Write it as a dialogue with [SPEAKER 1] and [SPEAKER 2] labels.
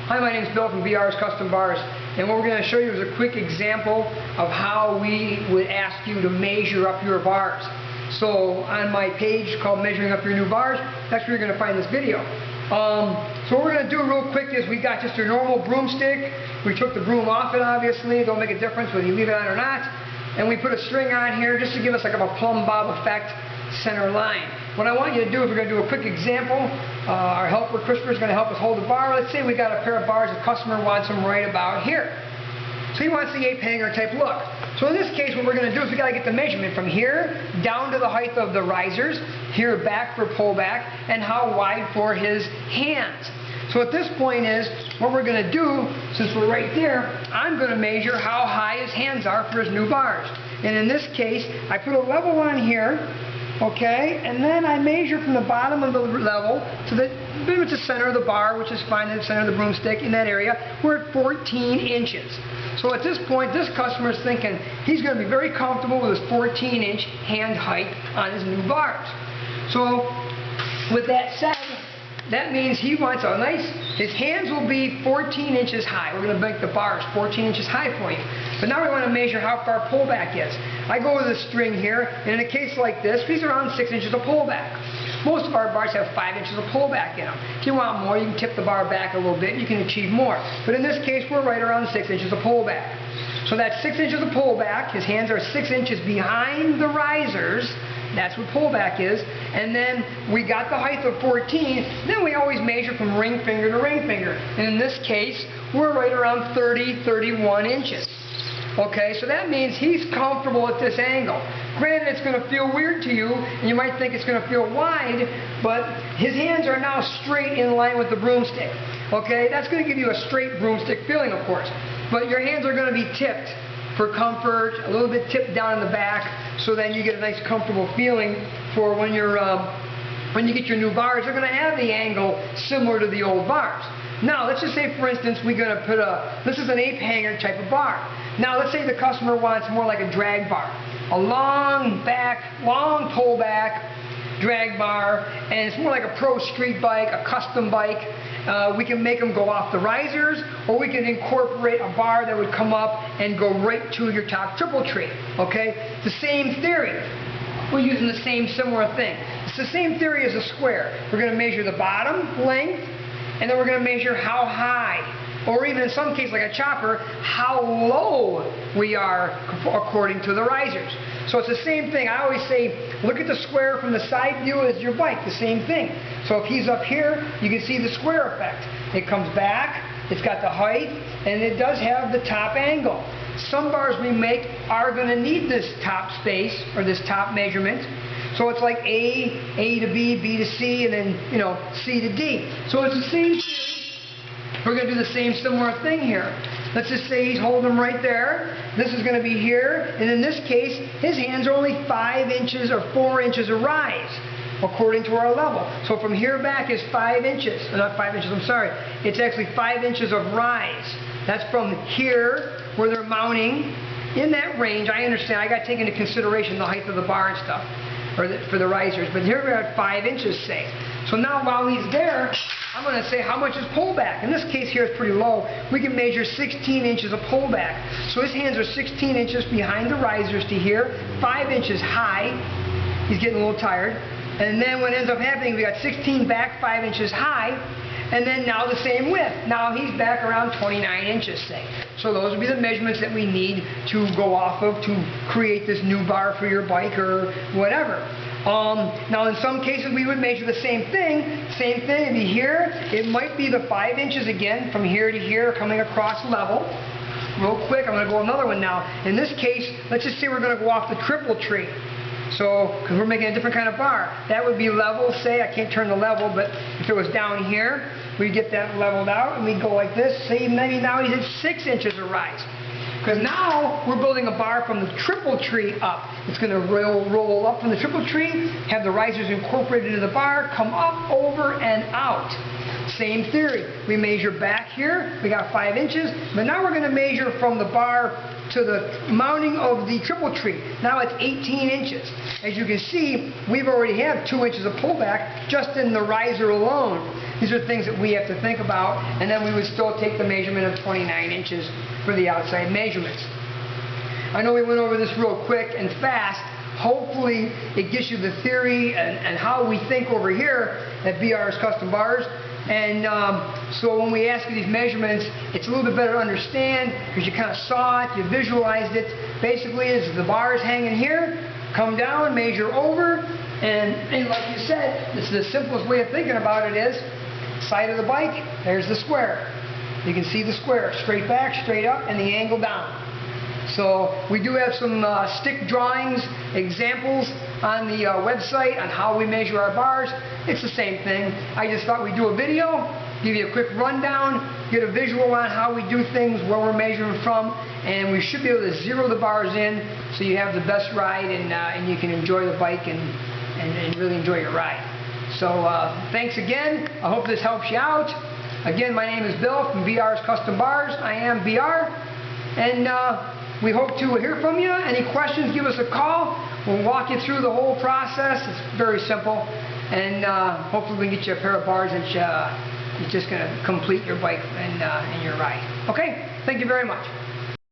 [SPEAKER 1] Hi, my name is Bill from VR's Custom Bars, and what we're going to show you is a quick example of how we would ask you to measure up your bars. So on my page called Measuring Up Your New Bars, that's where you're going to find this video. So what we're going to do real quick is we got just a normal broomstick. We took the broom off it, obviously. It don't make a difference whether you leave it on or not. And we put a string on here just to give us like a plumb bob effect center line. What I want you to do is we're going to do a quick example. Our helper Christopher is going to help us hold the bar. Let's say we got a pair of bars, the customer wants them right about here. So he wants the ape hanger type look. So in this case what we're going to do is we got to get the measurement from here down to the height of the risers, here back for pullback, and how wide for his hands. So at this point is, what we're going to do, since we're right there, I'm going to measure how high his hands are for his new bars. And in this case, I put a level on here, okay, and then I measure from the bottom of the level to the center of the bar, which is fine, in the center of the broomstick, in that area. We're at 14 inches. So at this point, this customer is thinking he's going to be very comfortable with his 14-inch hand height on his new bars. So with that said, that means he wants a nice, his hands will be 14 inches high. We're going to make the bars 14 inches high for you. But now we want to measure how far pullback is. I go with a string here, and in a case like this, he's around 6 inches of pullback. Most of our bars have 5 inches of pullback in them. If you want more, you can tip the bar back a little bit, and you can achieve more. But in this case, we're right around 6 inches of pullback. So that's 6 inches of pullback. His hands are 6 inches behind the risers. That's what pullback is. And then we got the height of 14. Then we always measure from ring finger to ring finger. And in this case, we're right around 30, 31 inches. Okay, so that means he's comfortable at this angle. Granted, it's going to feel weird to you, and you might think it's going to feel wide, but his hands are now straight in line with the broomstick. Okay, that's going to give you a straight broomstick feeling, of course. But your hands are going to be tipped for comfort, a little bit tipped down in the back, so then you get a nice comfortable feeling for when you're when you get your new bars. They're going to have the angle similar to the old bars. Now let's just say, for instance, we're going to put this is an ape hanger type of bar. Now let's say the customer wants more like a drag bar, a long pullback drag bar, and it's more like a pro street bike, a custom bike. We can make them go off the risers, or we can incorporate a bar that would come up and go right to your top triple tree. Okay, the same theory. We're using the same similar thing. It's the same theory as a square. We're going to measure the bottom length, and then we're going to measure how high, or even in some cases like a chopper, how low we are according to the risers. So it's the same thing. I always say, look at the square from the side view as your bike, the same thing. So if he's up here, you can see the square effect. It comes back, it's got the height, and it does have the top angle. Some bars we make are going to need this top space, or this top measurement. So it's like A to B, B to C, and then, you know, C to D. So it's the same thing. We're going to do the same similar thing here. Let's just say he's holding them right there. This is going to be here, and in this case, his hands are only 5 inches or 4 inches of rise, according to our level. So from here back is 5 inches. Not 5 inches, I'm sorry. It's actually 5 inches of rise. That's from here, where they're mounting, in that range. I understand. I got to take into consideration the height of the bar and stuff, or for the risers. But here we're at 5 inches, say. So now while he's there, I'm going to say how much is pullback. In this case here it's pretty low. We can measure 16 inches of pullback. So his hands are 16 inches behind the risers to here, 5 inches high. He's getting a little tired. And then what ends up happening, we got 16 back, 5 inches high, and then now the same width. Now he's back around 29 inches, say. So those would be the measurements that we need to go off of to create this new bar for your bike or whatever. Now in some cases we would measure the same thing. Same thing, it'd be here. It might be the 5 inches again from here to here coming across level. Real quick, I'm going to go another one now. In this case, let's just say we're going to go off the triple tree. So, because we're making a different kind of bar. That would be level, say, I can't turn the level, but if it was down here, we'd get that leveled out and we'd go like this. Say maybe now he's at 6 inches of rise. Because now we're building a bar from the triple tree up. It's going to roll up from the triple tree, have the risers incorporated into the bar, come up, over, and out. Same theory. We measure back here. We got 5 inches. But now we're going to measure from the bar to the mounting of the triple tree. Now it's 18 inches. As you can see, we've already had 2 inches of pullback just in the riser alone. These are things that we have to think about, and then we would still take the measurement of 29 inches for the outside measurements. I know we went over this real quick and fast. Hopefully it gives you the theory and how we think over here at BR's Custom Bars. And so when we ask you these measurements, it's a little bit better to understand because you kind of saw it, you visualized it. Basically, is the bar is hanging here, come down, measure over, and like you said, it's the simplest way of thinking about it is side of the bike, there's the square. You can see the square, straight back, straight up, and the angle down. So we do have some stick drawings, examples on the website on how we measure our bars. It's the same thing. I just thought we'd do a video, give you a quick rundown, get a visual on how we do things, where we're measuring from, and we should be able to zero the bars in so you have the best ride and you can enjoy the bike and really enjoy your ride. So thanks again. I hope this helps you out. Again, my name is Bill from BR's Custom Bars. I am BR, and we hope to hear from you. Any questions, give us a call. We'll walk you through the whole process. It's very simple, and hopefully we can get you a pair of bars that you're just going to complete your bike and your ride. Okay, thank you very much.